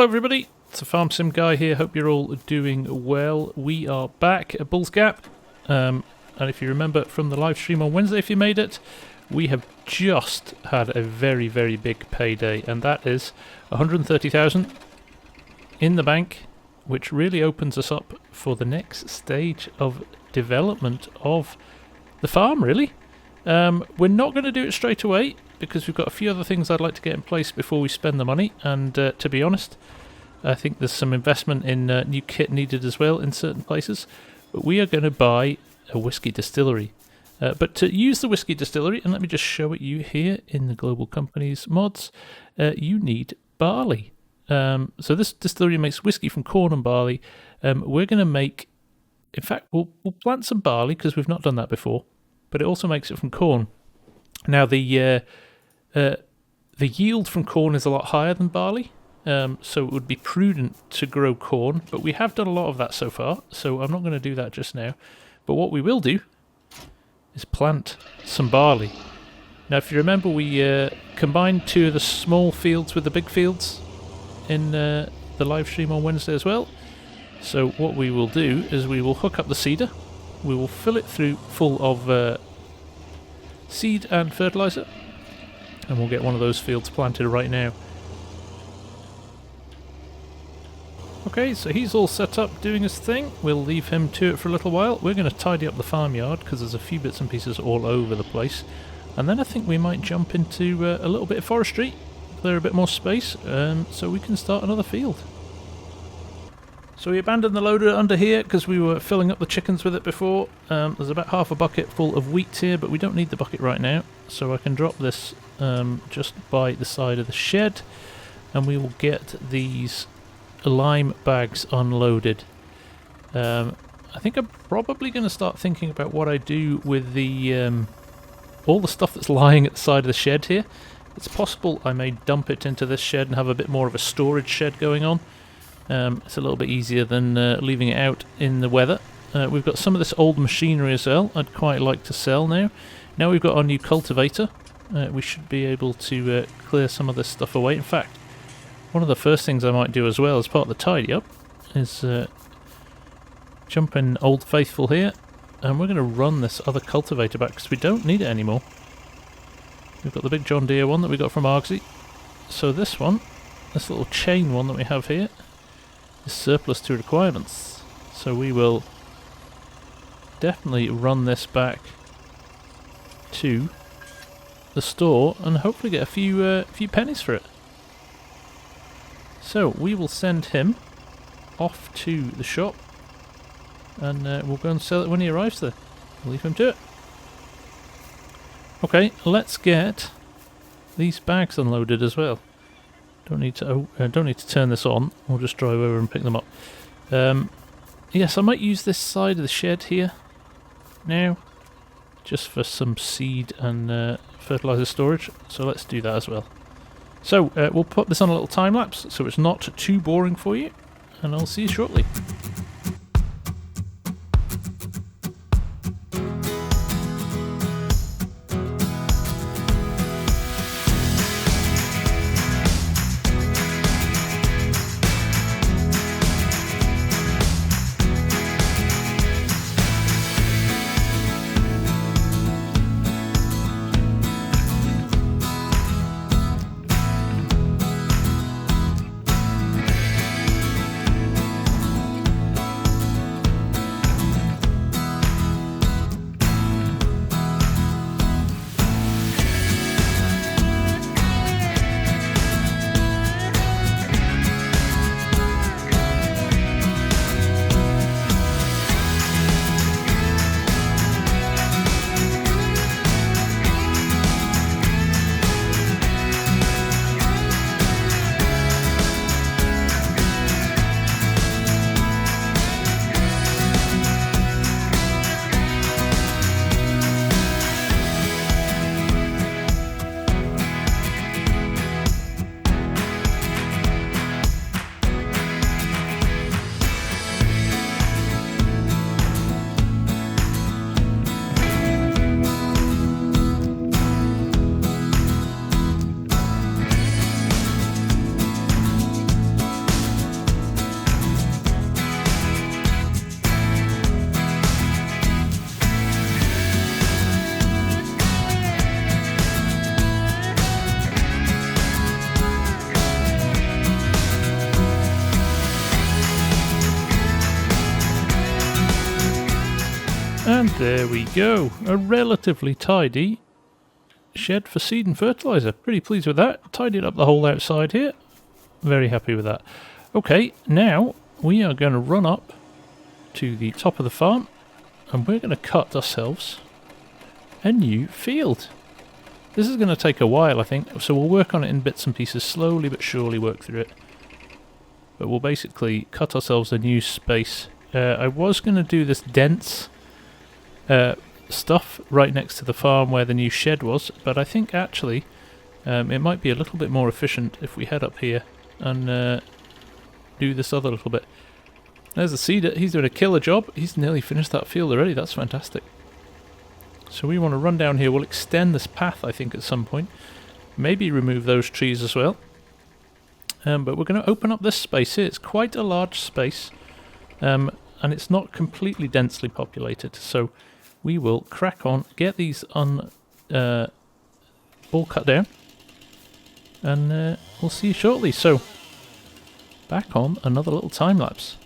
everybody, it's a Farm Sim guy here, hope you're all doing well. We are back at Bull's Gap, and if you remember from the live stream on Wednesday, if you made it, we have just had a very, very big payday, and that is 130,000 in the bank, which really opens us up for the next stage of development of the farm, really. We're not going to do it straight away, because we've got a few other things I'd like to get in place before we spend the money, and to be honest, I think there's some investment in new kit needed as well in certain places. But we are going to buy a Whiskey Distillery. But to use the Whiskey Distillery, and let me just show it you here in the Global Companies mods, you need barley. So this distillery makes whiskey from corn and barley. We're going to make, in fact, we'll plant some barley because we've not done that before, but it also makes it from corn. Now the yield from corn is a lot higher than barley, so it would be prudent to grow corn, but we have done a lot of that so far, so I'm not going to do that just now. But what we will do is plant some barley. Now if you remember, we combined two of the small fields with the big fields in the live stream on Wednesday as well. So what we will do is we will hook up the seeder, we will fill it through full of seed and fertilizer, and we'll get one of those fields planted right now. Okay, so he's all set up doing his thing. We'll leave him to it for a little while. We're going to tidy up the farmyard because there's a few bits and pieces all over the place, and then I think we might jump into a little bit of forestry, clear a bit more space, so we can start another field. So we abandoned the loader under here because we were filling up the chickens with it before. There's about half a bucket full of wheat here, but we don't need the bucket right now, so I can drop this just by the side of the shed, and we will get these lime bags unloaded. I think I'm probably going to start thinking about what I do with the all the stuff that's lying at the side of the shed here. It's possible I may dump it into this shed and have a bit more of a storage shed going on. It's a little bit easier than leaving it out in the weather. We've got some of this old machinery as well I'd quite like to sell now. Now we've got our new cultivator, we should be able to clear some of this stuff away. In fact, one of the first things I might do as well as part of the tidy up is jump in Old Faithful here, and we're going to run this other cultivator back because we don't need it anymore. We've got the big John Deere one that we got from Argsy, so this one, this little chain one that we have here, is surplus to requirements, so we will definitely run this back to the store and hopefully get a few pennies for it. So we will send him off to the shop, and we'll go and sell it when he arrives there. We'll leave him to it. Okay, let's get these bags unloaded as well. Don't need to turn this on. We'll just drive over and pick them up. Yes, I might use this side of the shed here now, just for some seed and fertilizer storage. So let's do that as well. So we'll put this on a little time lapse, so it's not too boring for you, and I'll see you shortly. And there we go, a relatively tidy shed for seed and fertiliser. Pretty pleased with that. Tidied up the whole outside here. Very happy with that. Okay, now we are going to run up to the top of the farm and we're going to cut ourselves a new field. This is going to take a while, I think, so we'll work on it in bits and pieces, slowly but surely work through it. But we'll basically cut ourselves a new space. I was going to do this dense stuff right next to the farm where the new shed was, but I think actually it might be a little bit more efficient if we head up here and do this other little bit. There's the seeder. He's doing a killer job. He's nearly finished that field already. That's fantastic. So we want to run down here. We'll extend this path, I think, at some point. Maybe remove those trees as well. But we're going to open up this space here. It's quite a large space, and it's not completely densely populated. So we will crack on, get these all cut down, and we'll see you shortly. So back on another little time lapse.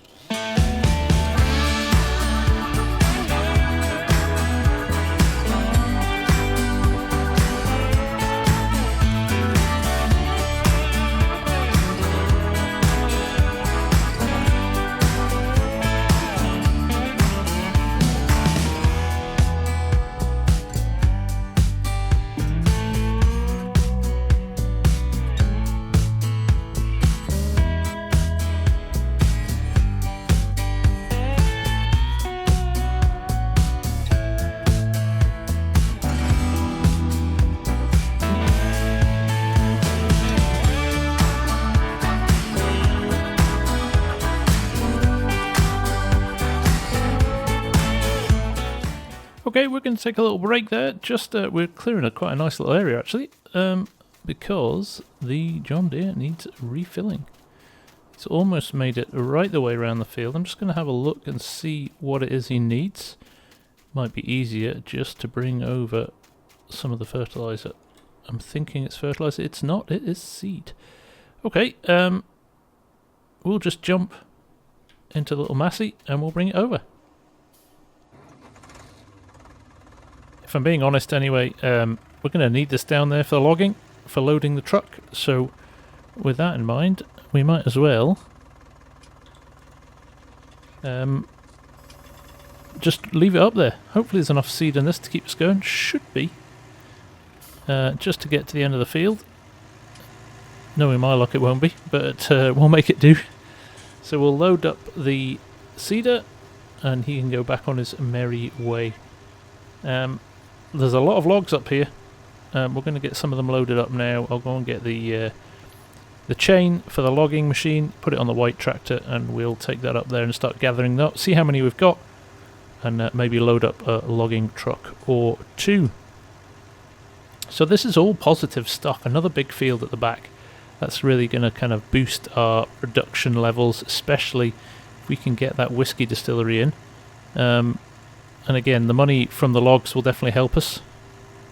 Okay, we're going to take a little break there. Just we're clearing quite a nice little area actually, because the John Deere needs refilling. It's almost made it right the way around the field. I'm just going to have a look and see what it is he needs. Might be easier just to bring over some of the fertilizer. I'm thinking it's fertilizer. It's not. It is seed. Okay, we'll just jump into the little Massey and we'll bring it over. If I'm being honest anyway, we're going to need this down there for logging, for loading the truck, so with that in mind, we might as well just leave it up there. Hopefully there's enough seed in this to keep us going. Should be. Just to get to the end of the field. Knowing my luck it won't be, but we'll make it do. So we'll load up the seeder and he can go back on his merry way. There's a lot of logs up here. We're going to get some of them loaded up now. I'll go and get the chain for the logging machine, put it on the white tractor, and we'll take that up there and start gathering them up, see how many we've got, and maybe load up a logging truck or two. So this is all positive stuff. Another big field at the back. That's really going to kind of boost our production levels, especially if we can get that Whiskey Distillery in. And again, the money from the logs will definitely help us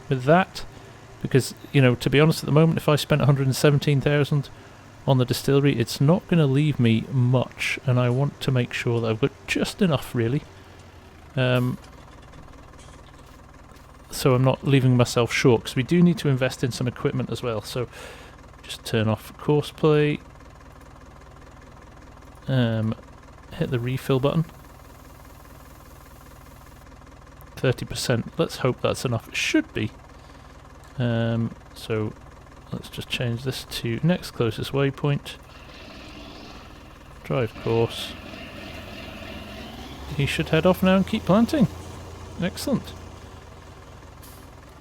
with that, because, you know, to be honest, at the moment, if I spent 117,000 on the distillery, it's not going to leave me much, and I want to make sure that I've got just enough, really. So I'm not leaving myself short, because we do need to invest in some equipment as well. So just turn off course play, hit the refill button. 30%. Let's hope that's enough. It should be. So let's just change this to next closest waypoint. Drive course. He should head off now and keep planting. Excellent.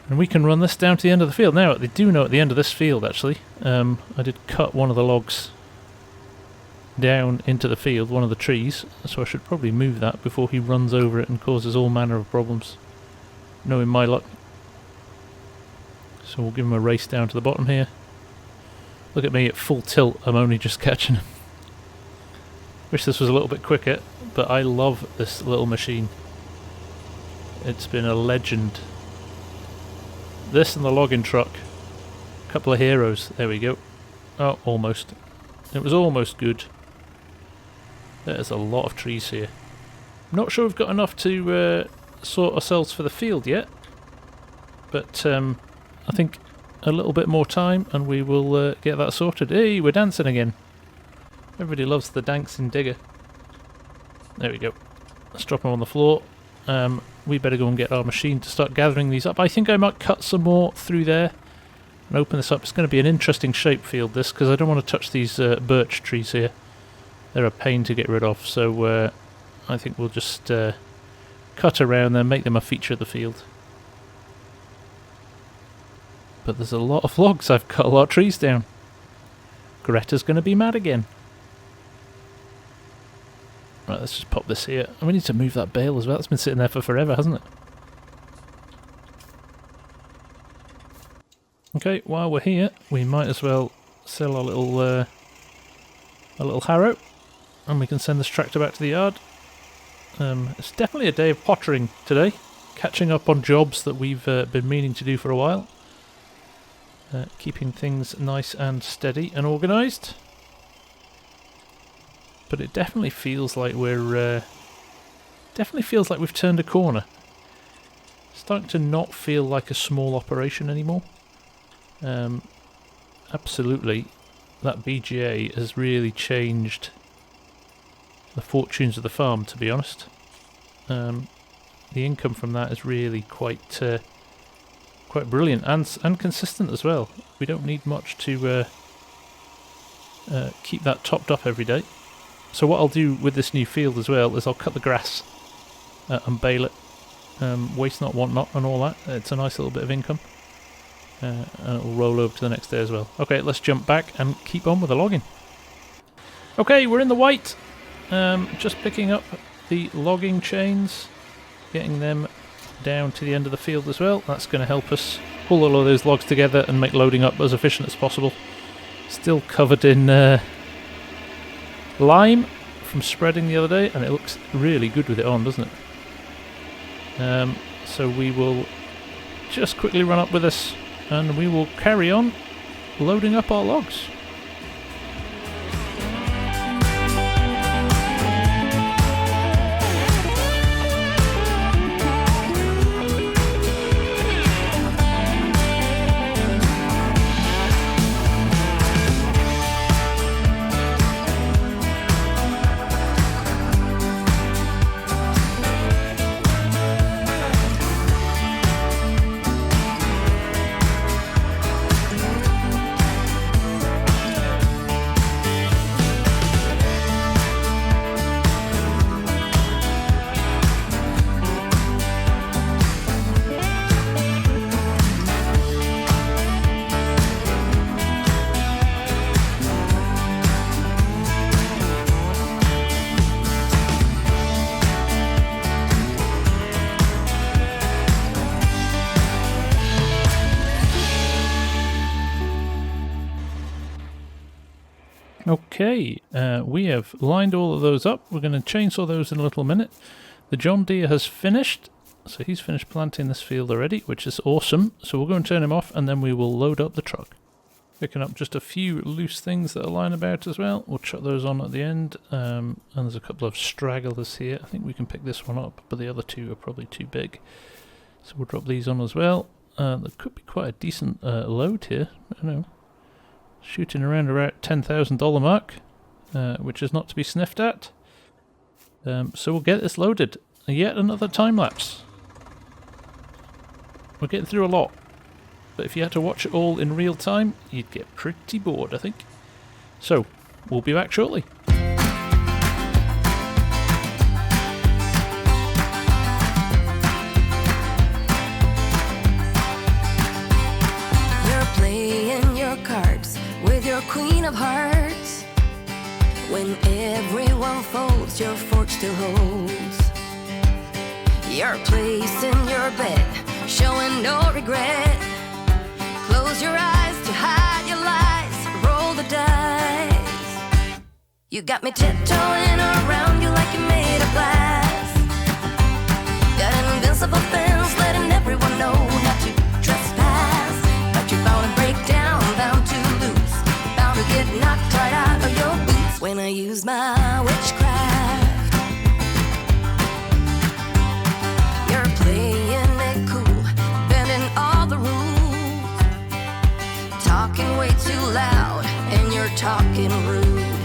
And we can run this down to the end of the field. Now, they do know at the end of this field, actually, I did cut one of the logs down into the field, one of the trees, so I should probably move that before he runs over it and causes all manner of problems, knowing my luck. So we'll give him a race down to the bottom here. Look at me at full tilt, I'm only just catching him. Wish this was a little bit quicker, but I love this little machine. It's been a legend. This and the logging truck, a couple of heroes. There we go. Oh, almost. It was almost good. There's a lot of trees here. Not sure we've got enough to sort ourselves for the field yet, but I think a little bit more time and we will get that sorted. Hey, we're dancing again. Everybody loves the dancing digger. There we go. Let's drop them on the floor. We better go and get our machine to start gathering these up. I think I might cut some more through there and open this up. It's going to be an interesting shape field, this, because I don't want to touch these birch trees here. They're a pain to get rid of, so I think we'll just cut around them, make them a feature of the field. But there's a lot of logs. I've cut a lot of trees down. Greta's going to be mad again. Right, let's just pop this here. And we need to move that bale as well. It's been sitting there for forever, hasn't it? Okay, while we're here, we might as well sell our little harrow, and we can send this tractor back to the yard. It's definitely a day of pottering today, catching up on jobs that we've been meaning to do for a while. Keeping things nice and steady and organised. But it definitely feels like we're we've turned a corner. It's starting to not feel like a small operation anymore. Absolutely, that BGA has really changed the fortunes of the farm, to be honest. The income from that is really quite brilliant and consistent as well. We don't need much to keep that topped up every day. So what I'll do with this new field as well is I'll cut the grass and bale it. Waste not, want not and all that. It's a nice little bit of income. And it'll roll over to the next day as well. Okay, let's jump back and keep on with the logging. Okay, we're in the white. Just picking up the logging chains, getting them down to the end of the field as well. That's going to help us pull all of those logs together and make loading up as efficient as possible. Still covered in lime from spreading the other day, and it looks really good with it on, doesn't it? So we will just quickly run up with this and we will carry on loading up our logs. Okay, we have lined all of those up. We're going to chainsaw those in a little minute. The John Deere has finished, so he's finished planting this field already, which is awesome. So we'll go and turn him off, and then we will load up the truck. Picking up just a few loose things that are lying about as well. We'll chuck those on at the end, and there's a couple of stragglers here. I think we can pick this one up, but the other two are probably too big. So we'll drop these on as well. There could be quite a decent load here. I don't know. Shooting around $10,000 mark, which is not to be sniffed at. So we'll get this loaded. Yet another time lapse. We're getting through a lot, but if you had to watch it all in real time, you'd get pretty bored, I think. So we'll be back shortly. Queen of hearts, when everyone folds, your fork still holds. Your place in your bed, showing no regret. Close your eyes to hide your lies, roll the dice. You got me tiptoeing around you like you're made of glass. Got an invincible fence, letting everyone know not to trespass. But you're bound to break down, bound to lose, to get knocked right out of your boots when I use my witchcraft. Your talking rude.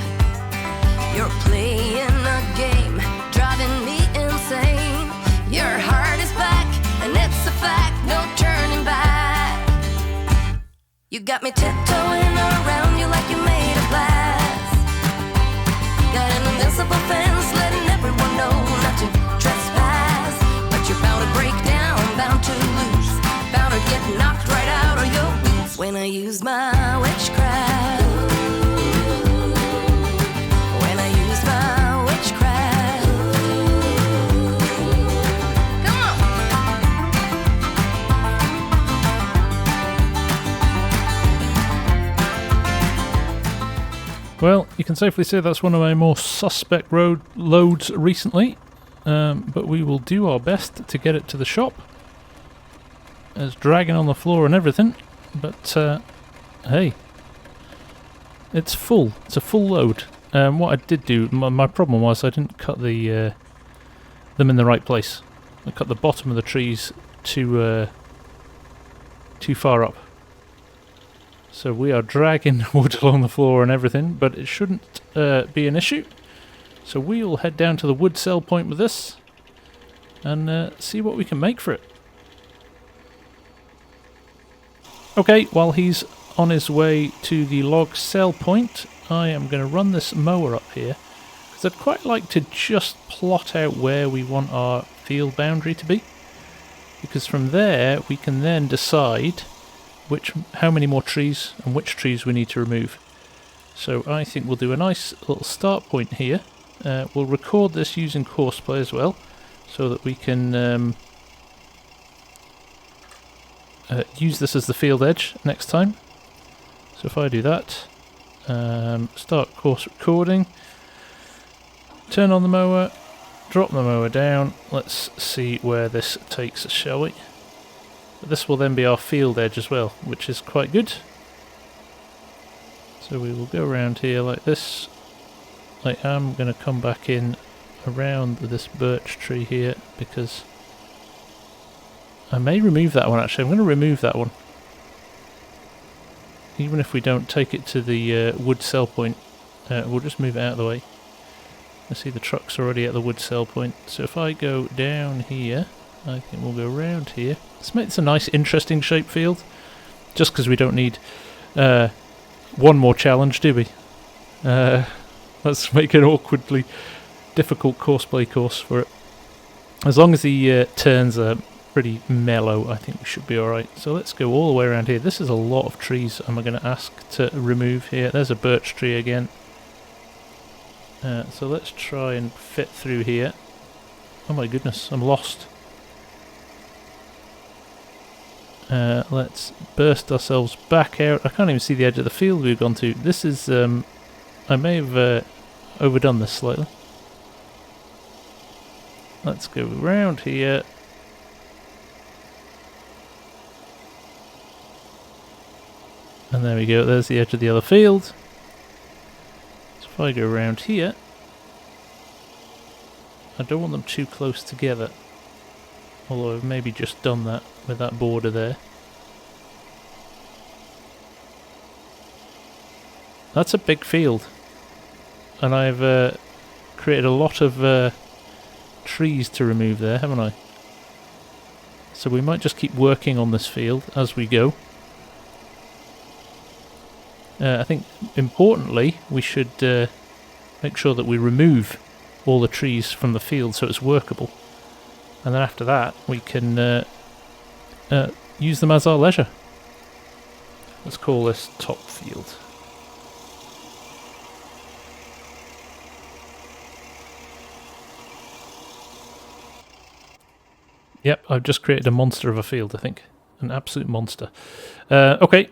You're playing a game, driving me insane. Your heart is back, and it's a fact, no turning back. You got me tiptoeing around you like you made of glass. Got an invincible fence, letting everyone know not to trespass. But you're bound to break down, bound to lose, bound to get knocked right out of your boots when I use my witchcraft. When I use my witchcraft. Come on. Well, you can safely say that's one of my more suspect loads recently, but we will do our best to get it to the shop. It's dragging on the floor and everything, but hey, it's full. It's a full load. What I did do, my problem was I didn't cut them in the right place. I cut the bottom of the trees too far up. So we are dragging wood along the floor and everything, but it shouldn't be an issue. So we'll head down to the wood sell point with this and see what we can make for it. Okay, while he's on his way to the log sell point, I am going to run this mower up here, because I'd quite like to just plot out where we want our field boundary to be, because from there we can then decide how many more trees and which trees we need to remove. So I think we'll do a nice little start point here. We'll record this using Courseplay as well, so that we can use this as the field edge next time. So if I do that, start course recording, turn on the mower, drop the mower down, let's see where this takes us, shall we? This will then be our field edge as well, which is quite good. So we will go around here like this. I am going to come back in around this birch tree here, because I may remove that one actually. I'm going to remove that one. Even if we don't take it to the wood sell point, we'll just move it out of the way. I see the truck's already at the wood sell point. So if I go down here, I think we'll go around here. This makes a nice interesting shaped field. Just because we don't need one more challenge, do we? Let's make an awkwardly difficult Courseplay course for it. As long as the turns are pretty mellow, I think we should be alright. So let's go all the way around here. This is a lot of trees I'm going to ask to remove here. There's a birch tree again. So let's try and fit through here. Oh my goodness, I'm lost. Let's burst ourselves back out. I can't even see the edge of the field we've gone to. This is, I may have overdone this slightly. Let's go around here. And there we go, there's the edge of the other field. So if I go around here, I don't want them too close together. Although I've maybe just done that with that border there. That's a big field. And I've created a lot of trees to remove there, haven't I? So we might just keep working on this field as we go. I think importantly we should make sure that we remove all the trees from the field so it's workable, and then after that we can use them as our leisure. Let's call this top field. Yep, I've just created a monster of a field, I think. An absolute monster. Okay,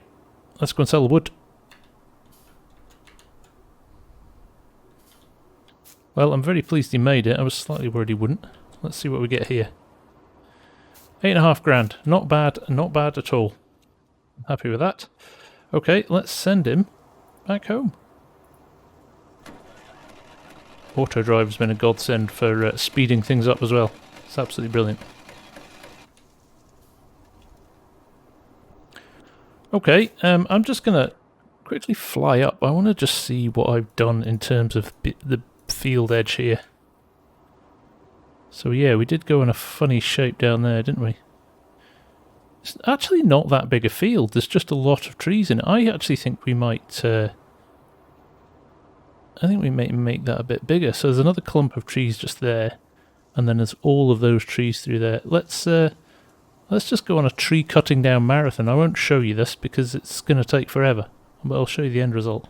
let's go and sell the wood. Well, I'm very pleased he made it. I was slightly worried he wouldn't. Let's see what we get here. 8.5 grand. Not bad, not bad at all. Happy with that. Okay, let's send him back home. Auto drive has been a godsend for speeding things up as well. It's absolutely brilliant. Okay, I'm just going to quickly fly up. I want to just see what I've done in terms of the field edge here. So yeah, we did go in a funny shape down there, didn't we? It's actually not that big a field. There's just a lot of trees in it. I actually think we might... I think we might make that a bit bigger. So there's another clump of trees just there. And then there's all of those trees through there. Let's just go on a tree cutting down marathon. I won't show you this because it's going to take forever. But I'll show you the end result.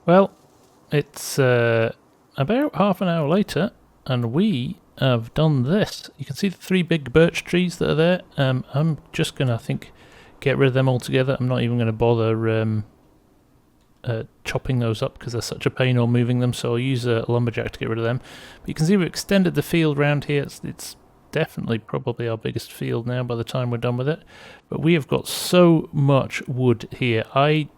Well, it's about half an hour later. And we have done this. You can see the 3 big birch trees that are there. I'm just going to, I think, get rid of them altogether. I'm not even going to bother chopping those up because they're such a pain or moving them. So I'll use a lumberjack to get rid of them. But you can see we've extended the field around here. It's definitely probably our biggest field now by the time we're done with it. But we have got so much wood here. I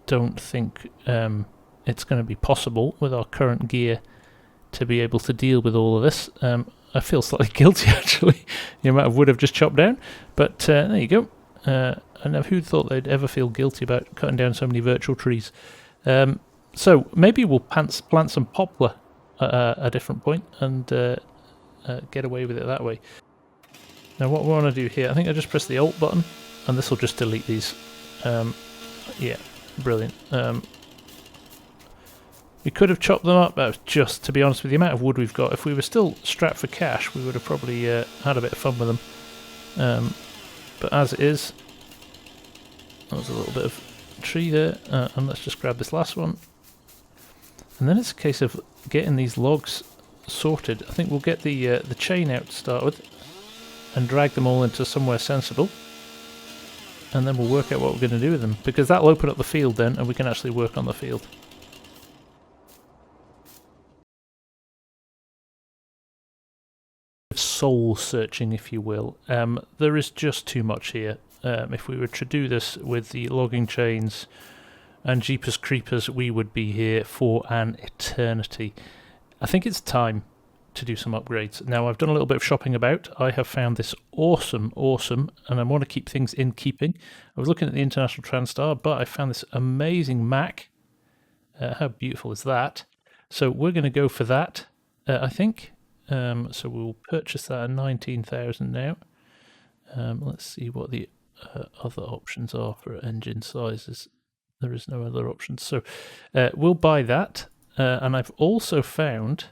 don't think it's going to be possible with our current gear to be able to deal with all of this. I feel slightly guilty actually, the amount of wood I've just chopped down, but there you go. And who'd thought they'd ever feel guilty about cutting down so many virtual trees? So maybe we'll plant some poplar at a different point and get away with it that way. Now what we want to do here, I think I just press the Alt button and this will just delete these. Yeah, brilliant. We could have chopped them up, but just to be honest with the amount of wood we've got, if we were still strapped for cash, we would have probably had a bit of fun with them. But as it is, there's a little bit of tree there, and let's just grab this last one. And then it's a case of getting these logs sorted. I think we'll get the chain out to start with, and drag them all into somewhere sensible. And then we'll work out what we're going to do with them, because that'll open up the field then, and we can actually work on the field. Soul searching, if you will. There is just too much here. If we were to do this with the logging chains and Jeepers Creepers, we would be here for an eternity. I think it's time to do some upgrades. Now, I've done a little bit of shopping about. I have found this awesome, and I want to keep things in keeping. I was looking at the International TranStar, but I found this amazing Mac. How beautiful is that? So we're going to go for that, I think. So we'll purchase that at 19,000 now. Let's see what the other options are for engine sizes. There is no other options. So we'll buy that. And I've also found,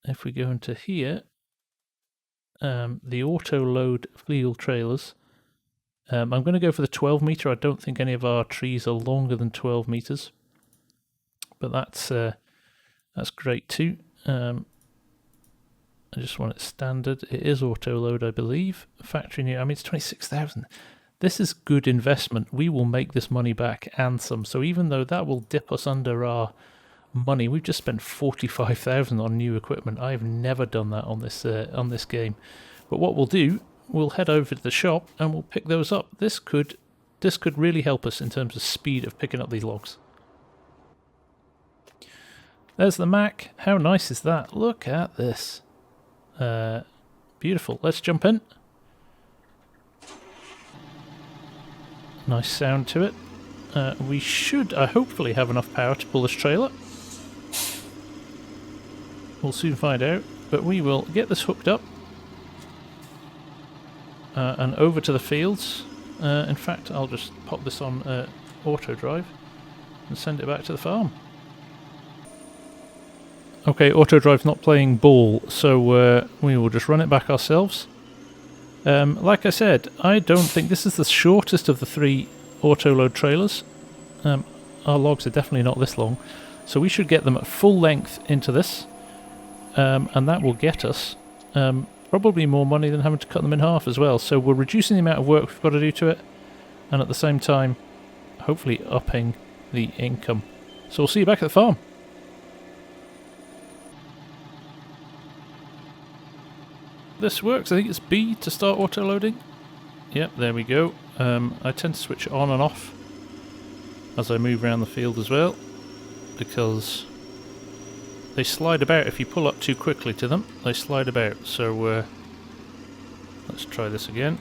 if we go into here, the auto load wheel trailers. I'm going to go for the 12 meter. I don't think any of our trees are longer than 12 meters, but that's great too. I just want it standard. It is auto load, I believe. Factory new. I mean, it's 26,000. This is good investment. We will make this money back and some. So even though that will dip us under our money, we've just spent 45,000 on new equipment. I've never done that on this game. But what we'll do, we'll head over to the shop and we'll pick those up. This could really help us in terms of speed of picking up these logs. There's the Mac. How nice is that? Look at this. Beautiful. Let's jump in. Nice sound to it. We should hopefully have enough power to pull this trailer. We'll soon find out, but we will get this hooked up and over to the fields. In fact, I'll just pop this on auto drive and send it back to the farm. Okay, auto drive's not playing ball, so we will just run it back ourselves. Like I said, I don't think this is the shortest of the 3 auto load trailers. Our logs are definitely not this long, so we should get them at full length into this, and that will get us probably more money than having to cut them in half as well. So we're reducing the amount of work we've got to do to it, and at the same time hopefully upping the income. So we'll see you back at the farm. This works. I think it's B to start auto loading. Yep, there we go. I tend to switch it on and off as I move around the field as well, because they slide about. If you pull up too quickly to them, they slide about. So let's try this again.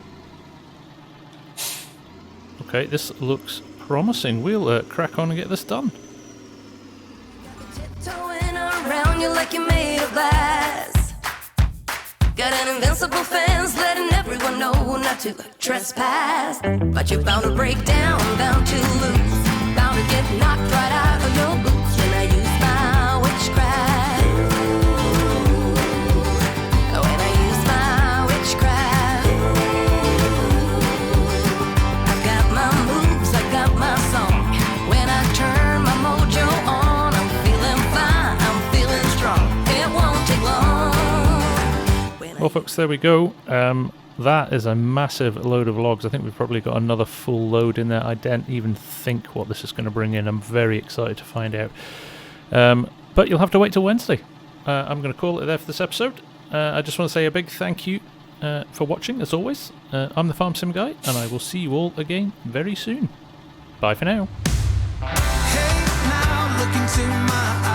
Okay, this looks promising. We'll crack on and get this done. Tiptoeing around you like you're made of glass. Got an invincible fence letting everyone know not to trespass. But you're bound to break down, bound to lose, bound to get knocked right out of your boots when I use my witchcraft. When I use my witchcraft, I've got my moves, I got my song. When I turn my mojo on, I'm feeling fine, I'm feeling strong. It won't take long. Well, folks, there we go. That is a massive load of logs. I think we've probably got another full load in there. I don't even think what this is going to bring in. I'm very excited to find out. But you'll have to wait till Wednesday. I'm going to call it there for this episode. I just want to say a big thank you for watching, as always. I'm the Farm Sim Guy, and I will see you all again very soon. Bye for now. Hey, now look into my